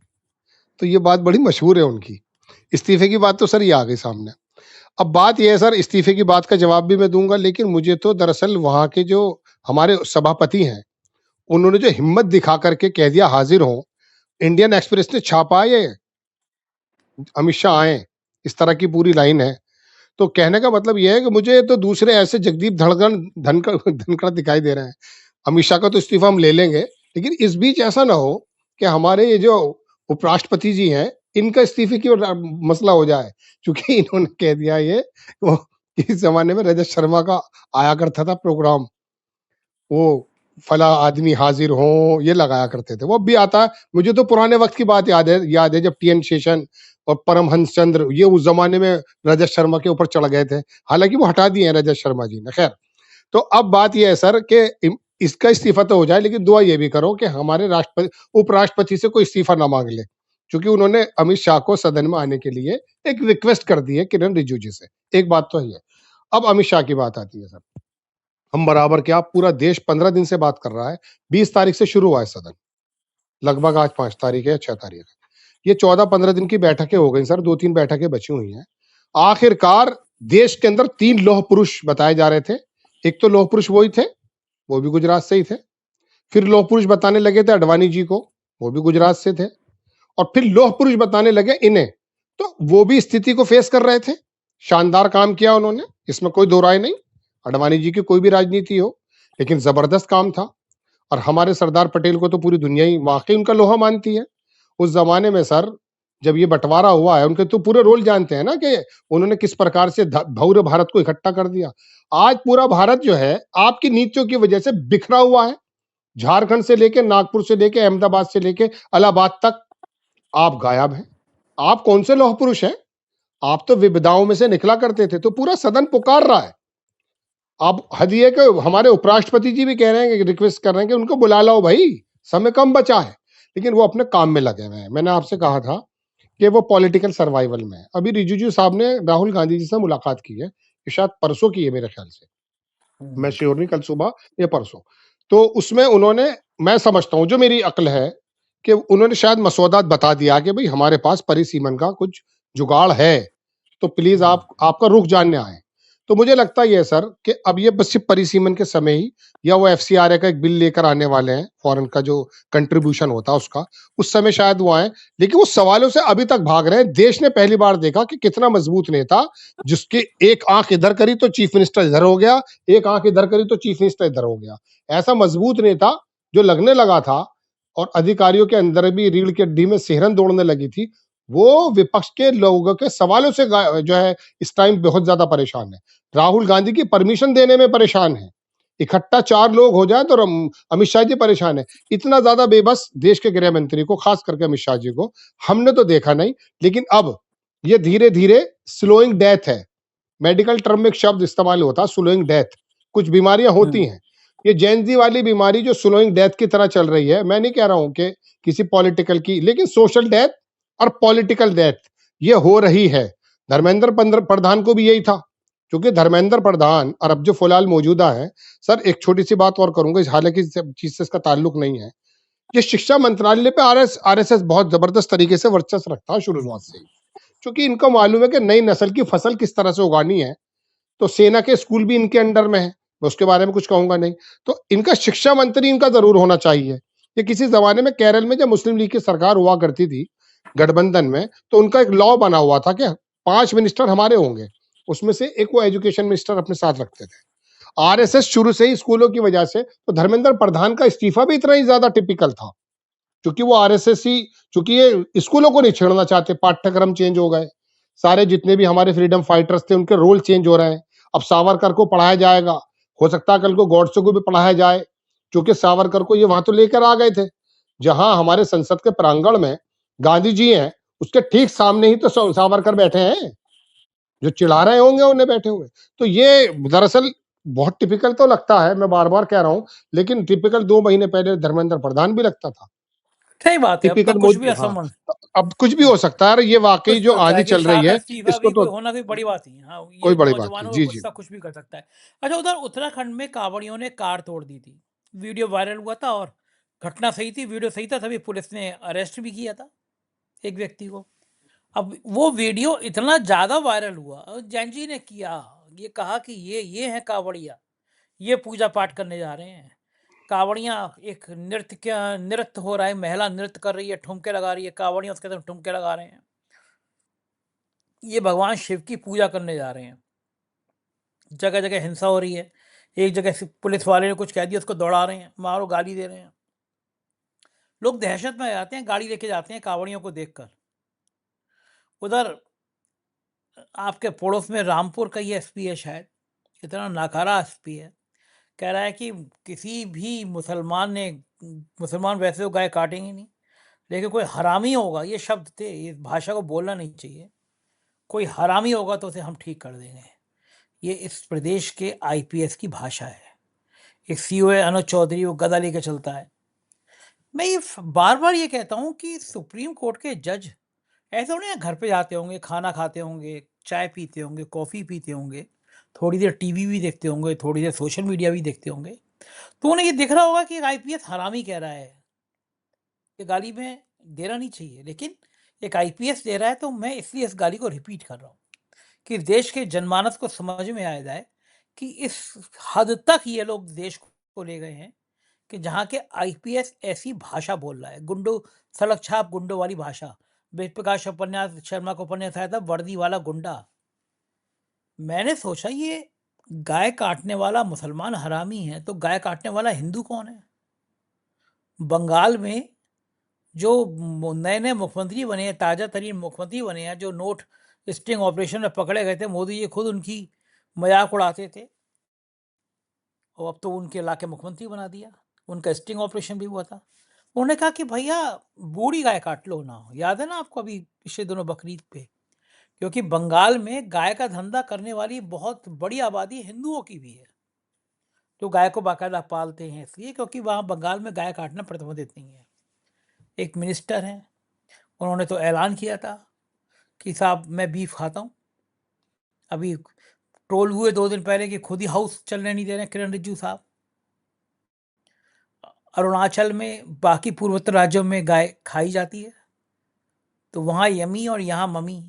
तो ये बात बड़ी मशहूर है उनकी। इस्तीफे की बात तो सर ये आ गई सामने। अब बात ये है सर, इस्तीफे की बात का जवाब भी मैं दूंगा, लेकिन मुझे तो दरअसल वहां के जो हमारे सभापति हैं, उन्होंने जो हिम्मत दिखा करके कह दिया हाजिर हो, इंडियन एक्सप्रेस ने छापा ये अमित शाह आए, इस तरह की पूरी लाइन है। तो कहने का मतलब ये है कि मुझे तो दूसरे ऐसे जगदीप धड़कन धनखड़ धनखड़ दिखाई दे रहे हैं। अमित शाह का तो इस्तीफा हम ले लेंगे, लेकिन इस बीच ऐसा ना हो कि हमारे ये जो उपराष्ट्रपति जी हैं, इनका इस्तीफे की मसला हो जाए, क्योंकि इन्होंने कह दिया ये वो इस जमाने में रजत शर्मा का आया करता था प्रोग्राम, वो फला आदमी हाजिर हो, ये लगाया करते थे, वो अब भी आता है। मुझे तो पुराने वक्त की बात याद है जब TN शेषन और परमहंस चंद्र ये उस जमाने में रजत शर्मा के ऊपर चढ़ गए थे। हालांकि वो हटा दिए हैं रजत शर्मा जी ने, खैर। तो अब बात यह है सर कि इसका इस्तीफा तो हो जाए, लेकिन दुआ ये भी करो कि हमारे राष्ट्रपति उपराष्ट्रपति से कोई इस्तीफा ना मांग ले, क्योंकि उन्होंने अमित शाह को सदन में आने के लिए एक रिक्वेस्ट कर दी है किरण रिजिजू जी से। एक बात तो है। अब अमित शाह की बात आती है सर, हम बराबर क्या, पूरा देश 15 दिन से बात कर रहा है। 20 तारीख से शुरू हुआ है सदन, लगभग आज 5 तारीख है या 6 तारीख है। ये 14-15 दिन की बैठकें हो गई सर, 2-3 बैठकें बची हुई हैं। आखिरकार देश के अंदर 3 लौह पुरुष बताए जा रहे थे। एक तो लौह पुरुष वही थे, वो भी गुजरात से ही थे। फिर लौह पुरुष बताने लगे थे अडवाणी जी को, वो भी गुजरात से थे। और फिर लौह पुरुष बताने लगे इन्हें, तो वो भी स्थिति को फेस कर रहे थे। शानदार काम किया उन्होंने, इसमें कोई दो राय नहीं। अडवाणी जी की कोई भी राजनीति हो, लेकिन जबरदस्त काम था। और हमारे सरदार पटेल को तो पूरी दुनिया ही वाकई उनका लोहा मानती है। उस जमाने में सर, जब ये बंटवारा हुआ है, उनके तो पूरे रोल जानते हैं ना कि उन्होंने किस प्रकार से भव्य भारत को इकट्ठा कर दिया। आज पूरा भारत जो है आपकी नीतियों की वजह से बिखरा हुआ है। झारखंड से लेके नागपुर से लेके अहमदाबाद से लेके इलाहाबाद तक आप गायब हैं। आप कौन से लौह पुरुष हैं? आप तो विविधाओं में से निकला करते थे। तो पूरा सदन पुकार रहा है। अब हद ये कि हमारे उपराष्ट्रपति जी भी कह रहे हैं कि रिक्वेस्ट कर रहे हैं कि उनको बुला लाओ भाई, समय कम बचा है। लेकिन वो अपने काम में लगे हुए हैं। मैंने आपसे कहा था कि वो पॉलिटिकल सर्वाइवल में है। अभी रिजिजू साहब ने राहुल गांधी जी से मुलाकात की है, ये शायद परसों की है मेरे ख्याल से, मैं श्योर नहीं, कल सुबह या परसों। तो उसमें उन्होंने, मैं समझता हूं जो मेरी अक्ल है, कि उन्होंने शायद मसौदा बता दिया कि भाई हमारे पास परिसीमन का कुछ जुगाड़ है, तो प्लीज आप आपका रुख जानने आए। तो मुझे लगता ही है सर कि अब ये बस सिर्फ परिसीमन के समय ही, या वो एफसीआरए का एक बिल लेकर आने वाले हैं, फॉरेन का जो कंट्रीब्यूशन होता है उसका, उस समय शायद वो आए। लेकिन वो सवालों से अभी तक भाग रहे हैं। देश ने पहली बार देखा कि कितना मजबूत नेता, जिसकी एक आंख इधर करी तो चीफ मिनिस्टर इधर हो गया, एक आंख इधर करी तो चीफ मिनिस्टर इधर हो गया। ऐसा मजबूत नेता जो लगने लगा था, और अधिकारियों के अंदर भी रीढ़ की हड्डी में सिहरन दौड़ने लगी थी, वो विपक्ष के लोगों के सवालों से जो है इस टाइम बहुत ज्यादा परेशान है। राहुल गांधी की परमिशन देने में परेशान है। इकट्ठा 4 लोग हो जाए तो अमित शाह जी परेशान है। इतना ज्यादा बेबस देश के गृह मंत्री को, खास करके अमित शाह जी को, हमने तो देखा नहीं। लेकिन अब ये धीरे धीरे स्लोइंग डेथ है। मेडिकल टर्म में एक शब्द इस्तेमाल होता है, स्लोइंग डेथ। कुछ बीमारियां होती हैं, ये जेनजी वाली बीमारी जो स्लोइंग डेथ की तरह चल रही है। मैं नहीं कह रहा हूं कि किसी पॉलिटिकल की, लेकिन सोशल डेथ और पॉलिटिकल डेथ ये हो रही है। धर्मेंद्र प्रधान को भी यही था, क्योंकि धर्मेंद्र प्रधान और अब जो फिलहाल मौजूदा है, सर एक छोटी सी बात और करूंगा, हालांकि इस चीज से इसका ताल्लुक नहीं है, ये शिक्षा मंत्रालय पे आरएसएस बहुत जबरदस्त तरीके से वर्चस्व रखता है शुरुआत से ही, क्योंकि इनको मालूम है कि नई नस्ल की फसल किस तरह से उगानी है। तो सेना के स्कूल भी इनके अंडर में है, मैं उसके बारे में कुछ कहूंगा नहीं। तो इनका शिक्षा मंत्री इनका जरूर होना चाहिए। ये किसी जमाने में केरल में जब मुस्लिम लीग की सरकार हुआ करती थी गठबंधन में, तो उनका एक लॉ बना हुआ था कि 5 मिनिस्टर हमारे होंगे, उसमें से एक वो एजुकेशन मिनिस्टर अपने साथ रखते थे। आरएसएस शुरू से ही स्कूलों की वजह से, तो धर्मेंद्र प्रधान का इस्तीफा भी इतना ही ज्यादा टिपिकल था, क्योंकि वो आरएसएस ही, क्योंकि ये स्कूलों को नहीं छेड़ना चाहते, पाठ्यक्रम चेंज हो गए, सारे जितने भी हमारे फ्रीडम फाइटर्स थे उनके रोल चेंज हो रहे हैं। अब सावरकर को पढ़ाया जाएगा, हो सकता है कल को गॉडसे को भी पढ़ाया जाए, क्योंकि सावरकर को ये वहां तो लेकर आ गए थे। जहां हमारे संसद के प्रांगण में गांधी जी हैं, उसके ठीक सामने ही तो सावरकर बैठे हैं, जो चिढ़ा रहे होंगे उन्हें बैठे हुए। तो ये दरअसल बहुत टिपिकल तो लगता है, मैं बार बार कह रहा हूं, लेकिन टिपिकल 2 महीने पहले धर्मेंद्र प्रधान भी लगता था। सही बात है, अब तो टिपिकल कुछ भी हाँ, असंभव, अब कुछ भी हो सकता है। ये वाकई कुछ भी जो हो सकता आंधी है कि चल शाह रही का है, इस्तीफा इसको भी तो कोई होना कोई बड़ी बात नहीं है। हाँ, कोई ये बड़ी बात नहीं। नौजवानों का जी जी। गुस्सा कुछ भी कर सकता है। अच्छा, उधर उत्तराखंड में कांवड़ियों ने कार तोड़ दी थी, वीडियो वायरल हुआ था, और घटना सही थी, वीडियो सही था, तभी पुलिस ने अरेस्ट भी किया था एक व्यक्ति को। अब वो वीडियो इतना ज़्यादा वायरल हुआ, और जैन जी ने किया, ये कहा कि ये है कांवड़िया, ये पूजा पाठ करने जा रहे हैं। कांवड़ियाँ एक नृत्य हो रहा है, महिला नृत्य कर रही है, ठुमके लगा रही है, कांवड़ियाँ उसके तरफ ठुमके लगा रहे हैं, ये भगवान शिव की पूजा करने जा रहे हैं। जगह जगह हिंसा हो रही है, एक जगह से पुलिस वाले ने कुछ कह दिया, उसको दौड़ा रहे हैं, मारो, गाली दे रहे हैं। लोग दहशत में आ जाते हैं, गाड़ी लेके जाते हैं कांवड़ियों को देखकर। उधर आपके पड़ोस में रामपुर का ही एसपी है शायद, इतना नाकारा एसपी है, कह रहा है कि किसी भी मुसलमान वैसे तो गाय काटेंगे नहीं, लेकिन कोई हरामी होगा, ये शब्द थे, इस भाषा को बोलना नहीं चाहिए, कोई हरामी होगा तो उसे हम ठीक कर देंगे। ये इस प्रदेश के आईपीएस की भाषा है। एक सीओ है अनुज चौधरी, वो गदा लेके चलता है। मैं ये बार बार ये कहता हूँ कि सुप्रीम कोर्ट के जज ऐसे उन्हें घर पे जाते होंगे, खाना खाते होंगे, चाय पीते होंगे, कॉफ़ी पीते होंगे, थोड़ी देर टीवी भी देखते होंगे, थोड़ी देर सोशल मीडिया भी देखते होंगे, तो उन्हें ये दिख रहा होगा कि एक आईपीएस हरामी कह रहा है। ये गाली में देना नहीं चाहिए, लेकिन एक आईपीएस दे रहा है, तो मैं इसलिए इस गाली को रिपीट कर रहा हूँ कि देश के जनमानस को समझ में आ जाए कि इस हद तक ये लोग देश को ले गए हैं कि जहाँ के आईपीएस ऐसी भाषा बोल रहा है, गुंडों, सड़क छाप गुंडों वाली भाषा। वेद प्रकाश उपन्यास शर्मा का उपन्यास आया था वर्दी वाला गुंडा। मैंने सोचा ये गाय काटने वाला मुसलमान हरामी है, तो गाय काटने वाला हिंदू कौन है? बंगाल में जो नए नए मुख्यमंत्री बने हैं, ताज़ा तरीन मुख्यमंत्री बने हैं, जो नोट स्टिंग ऑपरेशन में पकड़े गए थे, मोदी जी खुद उनकी मजाक उड़ाते थे, और अब तो उनके इलाके मुख्यमंत्री बना दिया। उनका स्टिंग ऑपरेशन भी हुआ था। उन्होंने कहा कि भैया बूढ़ी गाय काट लो ना। याद है ना आपको अभी पिछले दिनों बकरीद पे? क्योंकि बंगाल में गाय का धंधा करने वाली बहुत बड़ी आबादी हिंदुओं की भी है, जो गाय को बाकायदा पालते हैं, इसलिए क्योंकि वहाँ बंगाल में गाय काटना प्रतिबंधित नहीं है। एक मिनिस्टर हैं, उन्होंने तो ऐलान किया था कि साहब मैं बीफ खाता हूँ। अभी ट्रोल हुए 2 दिन पहले कि खुद ही हाउस चलने नहीं दे रहे किरण रिजिजू साहब। अरुणाचल में बाकी पूर्वोत्तर राज्यों में गाय खाई जाती है, तो वहाँ यमी और यहाँ मम्मी।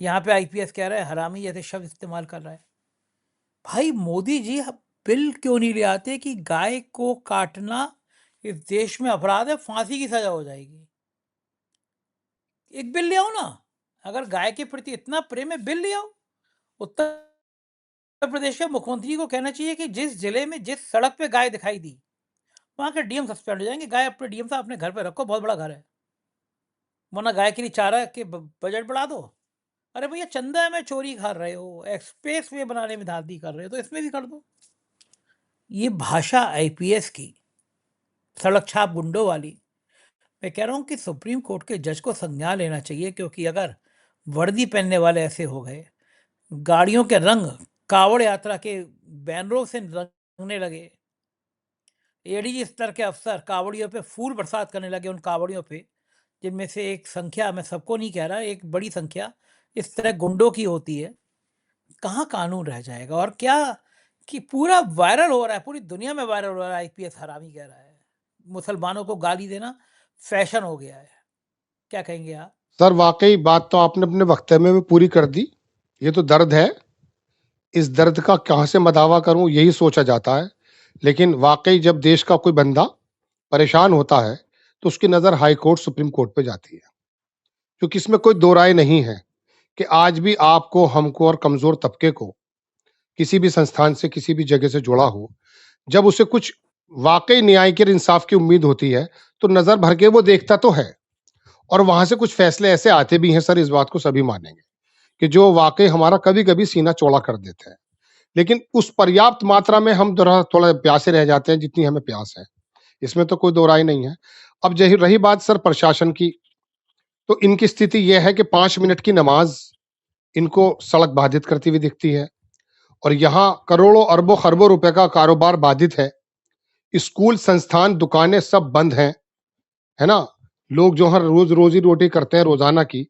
यहाँ पे आईपीएस कह रहा है हरामी जैसे शब्द इस्तेमाल कर रहा है। भाई मोदी जी बिल क्यों नहीं ले आते कि गाय को काटना इस देश में अपराध है, फांसी की सजा हो जाएगी? एक बिल ले आओ ना। अगर गाय के प्रति इतना प्रेम है, बिल ले आओ। उत्तर प्रदेश के मुख्यमंत्री को कहना चाहिए कि जिस जिले में जिस सड़क पे गाय दिखाई दी, वहाँ के डीएम सस्पेंड हो जाएंगे। गाय अपने डीएम साहब अपने घर पे रखो, बहुत बड़ा घर है, वरना गाय के लिए चारा के बजट बढ़ा दो। अरे भैया चंदा में चोरी कर रहे हो, एक्सप्रेस वे बनाने में धांधली कर रहे हो, तो इसमें भी कर दो। ये भाषा आईपीएस की, सड़क छाप गुंडों वाली, मैं कह रहा हूँ कि सुप्रीम कोर्ट के जज को संज्ञान लेना चाहिए। क्योंकि अगर वर्दी पहनने वाले ऐसे हो गए, गाड़ियों के रंग कावड़ यात्रा के बैनरों से रंगने लगे, एडीजी स्तर के अफसर कावड़ियों पे फूल बरसात करने लगे, उन कावड़ियों पे जिनमें से एक संख्या, मैं सबको नहीं कह रहा, एक बड़ी संख्या इस तरह गुंडों की होती है, कहाँ कानून रह जाएगा? और क्या कि पूरा वायरल हो रहा है, पूरी दुनिया में वायरल हो रहा है, आईपीएस हरामी कह रहा है मुसलमानों को गाली देना फैशन हो गया है। क्या कहेंगे आप? सर वाकई बात तो आपने अपने वक्तव्य में पूरी कर दी। ये तो दर्द है, इस दर्द का कहाँ से मदावा करूं यही सोचा जाता है। लेकिन वाकई जब देश का कोई बंदा परेशान होता है तो उसकी नजर हाई कोर्ट सुप्रीम कोर्ट पे जाती है, क्योंकि इसमें कोई दो राय नहीं है कि आज भी आपको, हमको और कमजोर तबके को किसी भी संस्थान से, किसी भी जगह से जुड़ा हो, जब उसे कुछ वाकई न्याय के और इंसाफ की उम्मीद होती है तो नजर भर के वो देखता तो है, और वहां से कुछ फैसले ऐसे आते भी हैं सर, इस बात को सभी मानेंगे, कि जो वाकई हमारा कभी कभी सीना चौड़ा कर देते हैं। लेकिन उस पर्याप्त मात्रा में हम थोड़ा प्यासे रह जाते हैं जितनी हमें प्यास है, इसमें तो कोई दो राय नहीं है। अब जही रही बात सर प्रशासन की, तो इनकी स्थिति यह है कि 5 मिनट की नमाज इनको सड़क बाधित करती हुई दिखती है, और यहाँ करोड़ों अरबों खरबों रुपए का कारोबार बाधित है। स्कूल, संस्थान, दुकानें सब बंद हैं, है ना। लोग जो हर रोज रोजी रोटी करते हैं रोजाना की,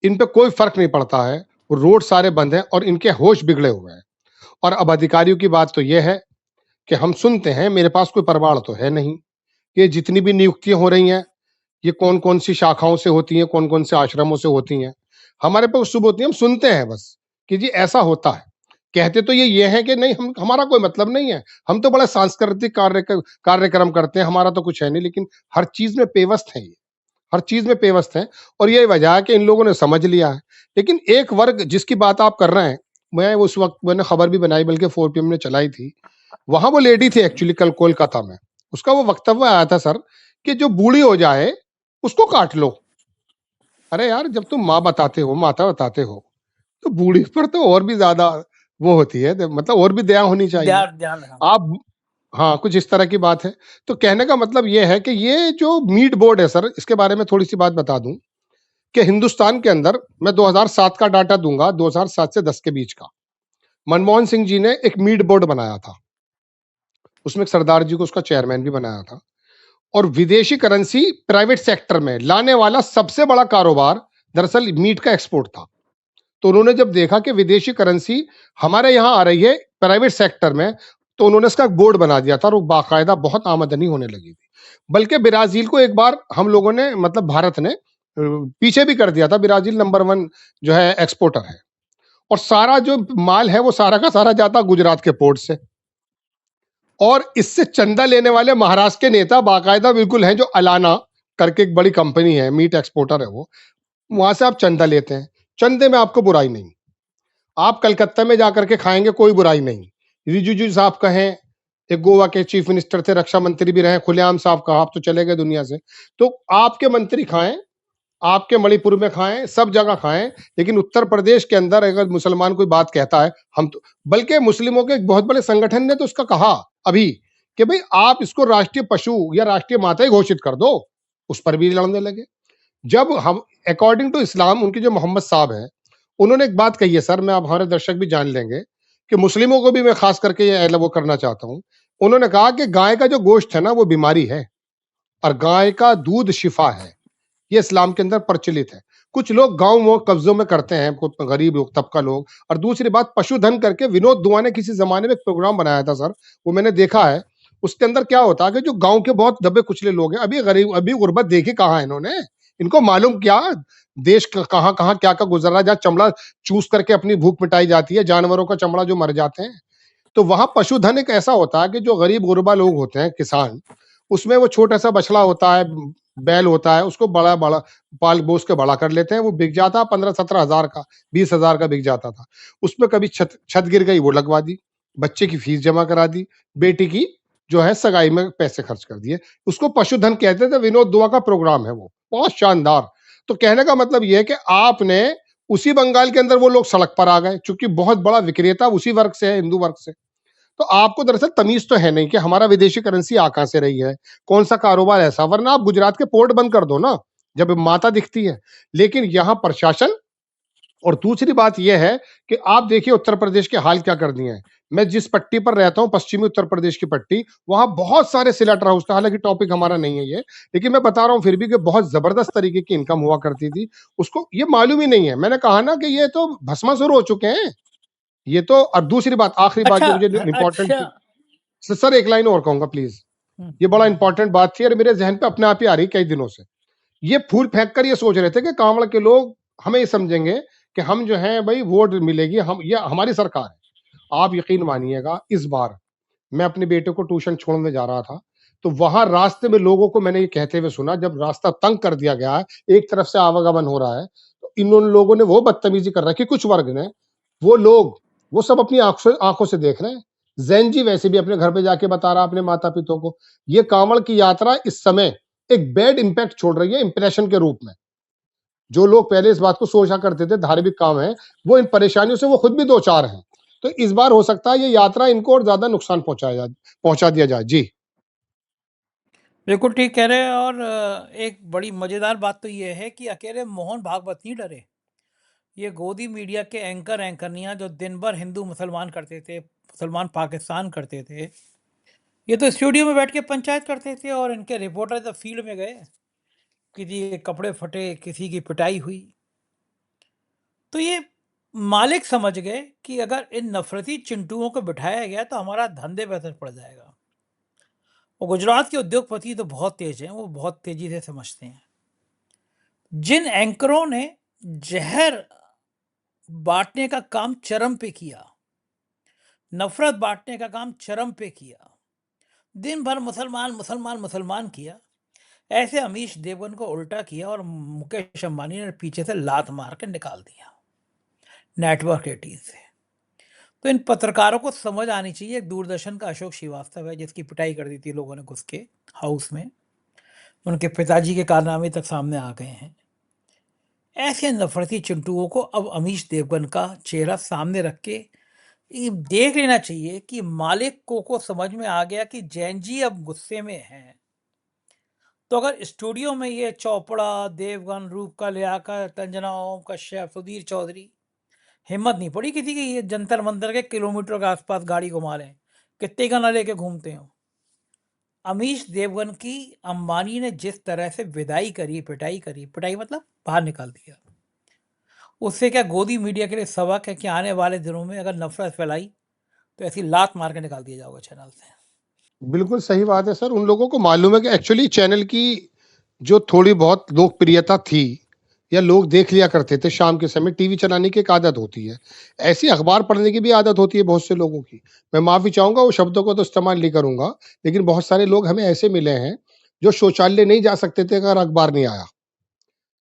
इन पे कोई फर्क नहीं पड़ता है। रोड सारे बंद हैं और इनके होश बिगड़े हुए हैं। और अब अधिकारियों की बात तो यह है कि हम सुनते हैं, मेरे पास कोई प्रमाण तो है नहीं, कि जितनी भी नियुक्तियां हो रही हैं ये कौन कौन सी शाखाओं से होती हैं, कौन कौन से आश्रमों से होती हैं। हमारे पास शुभ होती है, हम सुनते हैं बस कि जी ऐसा होता है। कहते तो ये है कि नहीं, हम, हमारा कोई मतलब नहीं है, हम तो बड़ा सांस्कृतिक कार्यक्रम करते हैं, हमारा तो कुछ है नहीं। लेकिन हर चीज में पेवस्त है, ये हर चीज में पेवस्त है, और ये वजह है कि इन लोगों ने समझ लिया है। लेकिन एक वर्ग जिसकी बात आप कर रहे हैं, मैं उस वक्त मैंने खबर भी बनाई, बल्कि 4 PM ने चलाई थी, वहां वो लेडी थी एक्चुअली, कल कोलकाता में। उसका वो वक्तव्य आया था सर कि जो बूढ़ी हो जाए उसको काट लो। अरे यार, जब तुम माँ बताते हो, माता बताते हो, तो बूढ़ी पर तो और भी ज्यादा वो होती है, मतलब और भी दया होनी चाहिए। ध्यान ध्यान रखना। आप, हाँ, कुछ इस तरह की बात है। तो कहने का मतलब ये है कि ये जो मीट बोर्ड है सर, इसके बारे में थोड़ी सी बात बता दूं कि हिंदुस्तान के अंदर, मैं 2007 का डाटा दूंगा, 2007 से 10 के बीच का। मनमोहन सिंह जी ने एक मीट बोर्ड बनाया था, उसमें एक सरदार जी को उसका चेयरमैन भी बनाया था। और विदेशी करेंसी प्राइवेट सेक्टर में लाने वाला सबसे बड़ा कारोबार दरअसल मीट का एक्सपोर्ट था। तो उन्होंने जब देखा कि विदेशी करेंसी हमारे यहाँ आ रही है प्राइवेट सेक्टर में, तो उन्होंने इसका बोर्ड बना दिया था, और वो बाकायदा बहुत आमदनी होने लगी थी। बल्कि ब्राजील को एक बार हम लोगों ने, मतलब भारत ने पीछे भी कर दिया था। ब्राजील नंबर 1 जो है एक्सपोर्टर है। और सारा जो माल है वो सारा का सारा जाता गुजरात के पोर्ट से। और इससे चंदा लेने वाले महाराष्ट्र के नेता बाकायदा बिल्कुल हैं, जो अलाना करके एक बड़ी कंपनी है, मीट एक्सपोर्टर है वो, वहां से आप चंदा लेते हैं। चंदे में आपको बुराई नहीं, आप कलकत्ता में जाकर के खाएंगे, कोई बुराई नहीं। रिजिजू साहब कहें, एक गोवा के चीफ मिनिस्टर थे, रक्षा मंत्री भी रहे, खुलेआम साहब कहा, आप तो चले गए दुनिया से, तो आपके मंत्री खाएं, आपके मणिपुर में खाएं, सब जगह खाएं, लेकिन उत्तर प्रदेश के अंदर अगर मुसलमान कोई बात कहता है, हम तो, बल्कि मुस्लिमों के एक बहुत बड़े संगठन ने तो उसका कहा अभी कि भाई आप इसको राष्ट्रीय पशु या राष्ट्रीय माता ही घोषित कर दो, उस पर भी लड़ने लगे। जब हम अकॉर्डिंग टू इस्लाम, उनके जो मोहम्मद साहब हैं, उन्होंने एक बात कही है सर, मैं, आप हमारे दर्शक भी जान लेंगे कि मुस्लिमों को भी मैं खास करके ये वो करना चाहता हूं। उन्होंने कहा कि गाय का जो गोश्त है ना वो बीमारी है और गाय का दूध शिफा है, ये इस्लाम के अंदर प्रचलित है। कुछ लोग गांव में कब्जों में करते हैं, कुछ गरीब लोग, तबका लोग। और दूसरी बात, पशुधन करके विनोद दुआ ने किसी जमाने में एक प्रोग्राम बनाया था सर, वो मैंने देखा है। उसके अंदर क्या होता है कि जो गांव के बहुत दबे कुचले लोग हैं, अभी गरीब, अभी गुर्बत देखी कहाँ है इन्होंने, इनको मालूम क्या देश कहाँ कहाँ क्या क्या गुजर रहा है, जहाँ चमड़ा चूस करके अपनी भूख मिटाई जाती है, जानवरों का चमड़ा जो मर जाते हैं। तो वहां पशुधन एक ऐसा होता है कि जो गरीब गुरबा लोग होते हैं, किसान, उसमें वो छोटा सा बछड़ा होता है, बैल होता है, उसको बड़ा बड़ा पाल पोस के बड़ा कर लेते हैं, वो बिक जाता 15-17 हजार का, 20 हजार का बिक जाता था। उसमें कभी छत छत गिर गई, वो लगवा दी, बच्चे की फीस जमा करा दी, बेटी की जो है सगाई में पैसे खर्च कर दिए। उसको पशुधन कहते थे, विनोद दुआ का प्रोग्राम है वो, बहुत शानदार। तो कहने का मतलब ये है कि आपने उसी बंगाल के अंदर वो लोग सड़क पर आ गए, चूंकि बहुत बड़ा विक्रेता उसी वर्ग से है, हिंदू वर्ग से। तो आपको दरअसल तमीज तो है नहीं कि हमारा विदेशी करेंसी आ कहां से रही है, कौन सा कारोबार ऐसा, वरना आप गुजरात के पोर्ट बंद कर दो ना, जब माता दिखती है। लेकिन यहां प्रशासन, और दूसरी बात यह है कि आप देखिए उत्तर प्रदेश के हाल क्या कर दिए हैं। मैं जिस पट्टी पर रहता हूं, पश्चिमी उत्तर प्रदेश की पट्टी, वहां बहुत सारे सिलेट हाउस था, हालांकि टॉपिक हमारा नहीं है ये, लेकिन मैं बता रहा हूं फिर भी कि बहुत जबरदस्त तरीके की इनकम हुआ करती थी। उसको ये मालूम ही नहीं है। मैंने कहा ना कि ये तो भस्मासुर हो चुके हैं ये तो। और दूसरी बात, आखिरी बात अच्छा जो मुझे इंपॉर्टेंट अच्छा। थी सर, एक लाइन और कहूंगा प्लीज, ये बड़ा इंपॉर्टेंट बात थी और मेरे जहन पे अपने आप ही आ रही कई दिनों से। ये फूल फेंक कर ये सोच रहे थे कि कांवड़ के लोग हमें ये समझेंगे कि हम जो है भाई वोट मिलेगी, हम, ये हमारी सरकार है। आप यकीन मानिएगा, इस बार मैं अपने बेटे को ट्यूशन छोड़ने जा रहा था, तो वहां रास्ते में लोगों को मैंने ये कहते हुए सुना, जब रास्ता तंग कर दिया गया है, एक तरफ से आवागमन हो रहा है, तो इन लोगों ने वो बदतमीजी कर रखी, कुछ वर्ग ने, वो लोग, वो सब अपनी आंखों से देख रहे हैं। जैन जी वैसे भी अपने घर पे जाके बता रहा अपने माता पिता को, ये कांवड़ की यात्रा इस समय एक बैड इंपैक्ट छोड़ रही है इंप्रेशन के रूप में। जो लोग पहले इस बात को सोचा करते थे धार्मिक काम है, वो इन परेशानियों से वो खुद भी दो चार हैं। तो इस बार हो सकता है ये यात्रा इनको और ज्यादा नुकसान पहुंचा दिया जाए। जी बिल्कुल ठीक कह रहे हैं। और एक बड़ी मज़ेदार बात तो ये है कि अकेले मोहन भागवत नहीं डरे। ये गोदी मीडिया के एंकरनियाँ जो दिन भर हिंदू मुसलमान करते थे, मुसलमान पाकिस्तान करते थे, ये तो स्टूडियो में बैठ के पंचायत करते थे। और इनके रिपोर्टर तो फील्ड में गए, किसी के कपड़े फटे, किसी की पिटाई हुई। तो ये मालिक समझ गए कि अगर इन नफरती चिंटुओं को बिठाया गया तो हमारा धंधे पे असर पड़ जाएगा। और गुजरात के उद्योगपति तो बहुत तेज हैं, वो बहुत तेजी से समझते हैं। जिन एंकरों ने जहर बांटने का काम चरम पे किया, नफरत बांटने का काम चरम पे किया, दिन भर मुसलमान मुसलमान मुसलमान किया, ऐसे अमीश देवगन को उल्टा किया और मुकेश अंबानी ने पीछे से लात मार के निकाल दिया नेटवर्क 18 से। तो इन पत्रकारों को समझ आनी चाहिए। एक दूरदर्शन का अशोक श्रीवास्तव है जिसकी पिटाई कर दी थी लोगों ने घुस के हाउस में, उनके पिताजी के कारनामे तक सामने आ गए हैं। ऐसे नफरती चिंटुओं को अब अमीश देवगन का चेहरा सामने रख के ये देख लेना चाहिए कि मालिक को समझ में आ गया कि जैन जी अब गुस्से में हैं। तो अगर स्टूडियो में ये चोपड़ा, देवगन, रूप का लियाकत, अंजना ओम कश्यप, सुधीर चौधरी, हिम्मत नहीं पड़ी किसी की ये जंतर मंतर के किलोमीटर के आसपास गाड़ी घुमा रहे हैं, कितने का ना लेके घूमते हो। अमीश देवगन की अंबानी ने जिस तरह से विदाई करी, पिटाई मतलब बाहर निकाल दिया, उससे क्या गोदी मीडिया के लिए सबक है कि आने वाले दिनों में अगर नफरत फैलाई तो ऐसी लात मार के निकाल दिया जाओगे चैनल से। बिल्कुल सही बात है सर। उन लोगों को मालूम है कि एक्चुअली चैनल की जो थोड़ी बहुत लोकप्रियता थी या लोग देख लिया करते थे शाम के समय, टीवी चलाने की एक आदत होती है। ऐसी अखबार पढ़ने की भी आदत होती है बहुत से लोगों की। मैं माफ़ी चाहूँगा, वो शब्दों को तो इस्तेमाल नहीं करूँगा, लेकिन बहुत सारे लोग हमें ऐसे मिले हैं, जो शौचालय नहीं जा सकते थे अगर अखबार नहीं आया।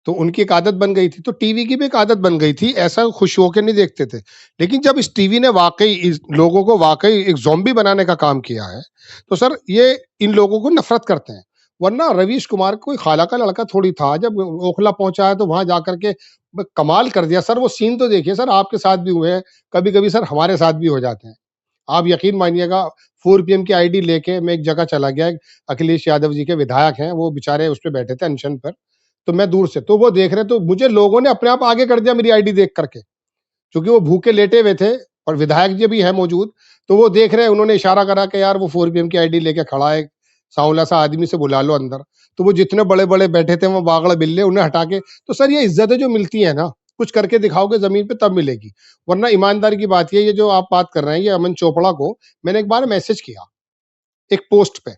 तो उनकी एक आदत बन गई थी, तो टीवी की भी एक आदत बन गई थी, ऐसा खुश होके नहीं देखते थे। लेकिन जब इस टीवी ने वाक़ई इस लोगों को वाक़ई एक ज़ॉम्बी बनाने का काम किया है, तो सर ये इन लोगों को नफ़रत करते हैं। वरना रवीश कुमार कोई खाला का लड़का थोड़ी था, जब ओखला पहुँचा है तो वहाँ जाकर के कमाल कर दिया। सर वो सीन तो देखिए सर, आपके साथ भी हुए हैं, कभी-कभी सर हमारे साथ भी हो जाते हैं। आप यकीन मानिएगा, 4 पीएम की आईडी लेके मैं एक जगह चला गया, अखिलेश यादव जी के विधायक हैं, वो बेचारे उस पे बैठे थे अनशन पर। तो मैं दूर से, तो वो देख रहे, तो मुझे लोगों ने अपने आप आगे कर दिया मेरी आईडी देख करके, क्योंकि वो भूखे लेटे हुए थे और विधायक जी भी है मौजूद। तो वो देख रहे हैं, उन्होंने इशारा करा कि यार वो 4 पीएम की आईडी लेके खड़ा है, सांवला सा आदमी से बुला लो अंदर। तो वो जितने बड़े-बड़े बैठे थे वो बागड़ बिल्ले, उन्हें हटा के, तो सर ये इज्जतें जो मिलती है ना, कुछ करके दिखाओगे जमीन पे तब मिलेगी। वरना ईमानदारी की बात ये जो आप बात कर रहे हैं, ये अमन चोपड़ा को मैंने एक बार मैसेज किया, एक पोस्ट पे।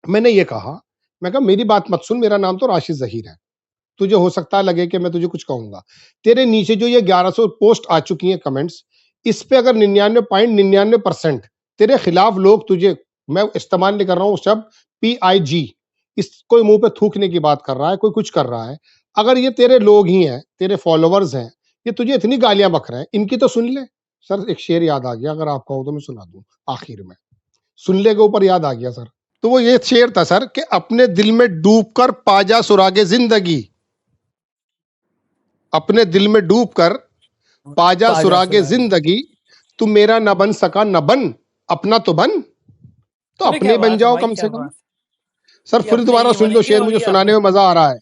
मैंने ये कहा, मैं कहा मेरी बात मत सुन, मेरा नाम तो राशिद ज़हीर है। तुझे हो सकता है लगे कि मैं तुझे कुछ कहूँगा। तेरे नीचे जो ये 1100 पोस्ट आ चुकी हैं कमेंट्स, इस पे अगर 99.99% तेरे खिलाफ लोग तुझे, मैं इस्तेमाल नहीं कर रहा हूँ शब्द PIG, इस कोई मुँह पे थूकने की बात कर रहा है, कोई कुछ कर रहा है। अगर ये तेरे लोग ही हैं, तेरे फॉलोवर्स हैं, ये तुझे इतनी गालियाँ बक रहे हैं, इनकी तो सुन ले। सर एक शेर याद आ गया, अगर आप कहो तो मैं सुना दूँ आखिर में। सुन ले के ऊपर याद आ गया सर। तो वो ये शेर था सर कि अपने दिल में डूबकर पा जा सुरागे ज़िंदगी। अपने दिल में डूबकर पा जा सुरागे ज़िंदगी, तू मेरा न बन सका न बन, अपना तो बन। तो अरे अपने क्या ही बन बात है जाओ भाई, कम क्या से कम। बात। सर ये फिर अपने दोबारा ही सुन लो बनेंगे शेर, और मुझे ये सुनाने अपने। में मजा आ रहा है।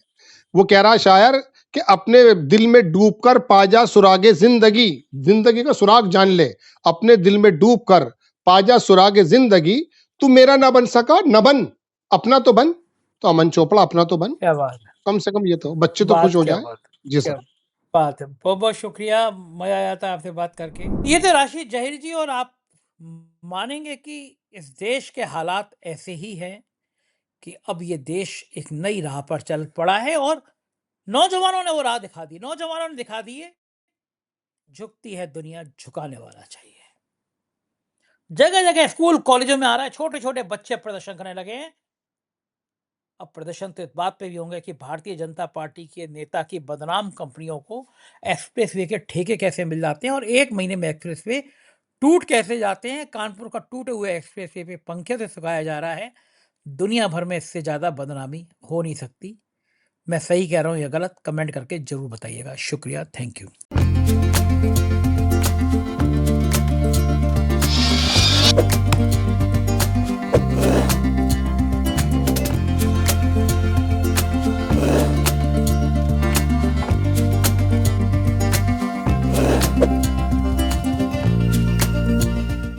वो कह रहा है शायर कि अपने दिल में डूबकर पा जा सुरागे ज़िंदगी, ज़िंदगी का सुराग जान ले। अपने दिल में डूबकर पा जा सुरागे ज़िंदगी, तू मेरा ना बन सका न बन, अपना तो बन। तो अमन चोपड़ा अपना तो बन, क्या बात है, कम से कम ये तो बच्चे तो खुश हो क्या जाए। बात है, जी क्या सर। बात है। बहुत बहुत शुक्रिया, मजा आया था आपसे बात करके। ये थे राशिद जहीर जी, और आप मानेंगे कि इस देश के हालात ऐसे ही हैं कि अब ये देश एक नई राह पर चल पड़ा है, और नौजवानों ने वो राह दिखा दी, नौजवानों ने दिखा दी है। झुकती है दुनिया, झुकाने वाला चाहिए। जगह जगह स्कूल कॉलेजों में आ रहा है, छोटे छोटे बच्चे प्रदर्शन करने लगे हैं। अब प्रदर्शन तो इस बात पे भी होंगे कि भारतीय जनता पार्टी के नेता की बदनाम कंपनियों को एक्सप्रेसवे के ठेके कैसे मिल जाते हैं, और एक महीने में एक्सप्रेसवे टूट कैसे जाते हैं। कानपुर का टूटे हुए एक्सप्रेसवे पे पंखे से सुखाया जा रहा है। दुनिया भर में इससे ज़्यादा बदनामी हो नहीं सकती। मैं सही कह रहा हूँ या गलत, कमेंट करके ज़रूर बताइएगा। शुक्रिया, थैंक यू।